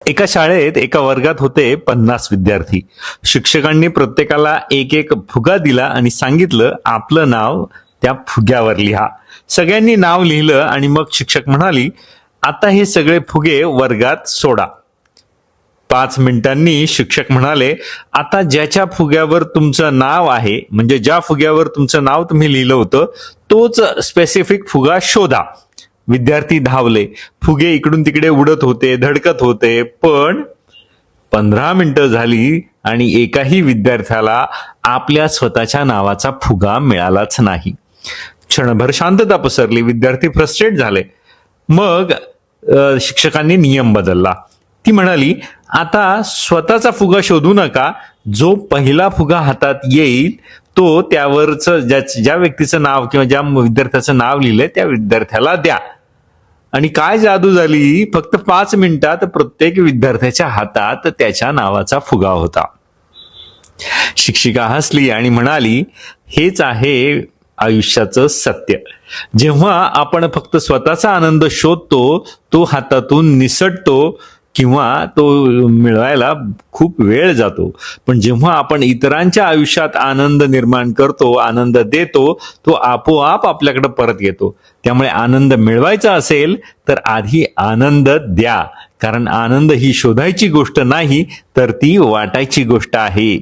एका शाळेत एका वर्गात होते 50 विद्यार्थी. शिक्षकांनी प्रत्येकाला एक एक फुगा दिला आणि सांगितलं आपलं नाव त्या फुग्यावर लिहा. सगळ्यांनी नाव लिहिलं आणि मग शिक्षक म्हणाली, आता हे सगळे फुगे वर्गात सोडा. 5 मिनिटांनी शिक्षक म्हणाले, आता ज्याच्या फुग्यावर तुमचं नाव आहे, म्हणजे ज्या फुग्यावर तुमचं नाव तुम्ही लिहिलं होतं, तोच स्पेसिफिक फुगा शोधा. विद्यार्थी धावले. फुगे इकडून तिकडे उडत होते, धडकत होते. पण 15 मिनिटं झाली आणि एकाही विद्यार्थ्याला आपल्या स्वतःच्या नावाचा फुगा मिळालाच नाही. क्षणभर शांतता पसरली. विद्यार्थी फ्रस्ट्रेट झाले. मग शिक्षकांनी नियम बदलला. ती म्हणाली, आता स्वतःचा फुगा शोधू नका. जो पहिला फुगा हातात येईल तो त्यावरच ज्या व्यक्तीचं नाव किंवा ज्या विद्यार्थ्याचं नाव लिहिलंय त्या विद्यार्थ्याला द्या. आणि काय जादू झाली, फक्त 5 मिनिटात प्रत्येक विद्यार्थ्याच्या हातात त्याच्या नावाचा फुगा होता. शिक्षिका हसली आणि म्हणाली, हेच आहे आयुष्याचं सत्य. जेव्हा आपण फक्त स्वतःचा आनंद शोधतो, तो हातातून निसटतो किंवा तो मिळवायला खूप वेळ जातो. पण जेव्हा आपण इतरांच्या आयुष्यात आनंद निर्माण करतो, आनंद देतो, तो आपोआप आपल्याकडे परत येतो. त्यामुळे आनंद मिळवायचा असेल तर आधी आनंद द्या. कारण आनंद ही शोधायची गोष्ट नाही, तर ती वाटायची गोष्ट आहे.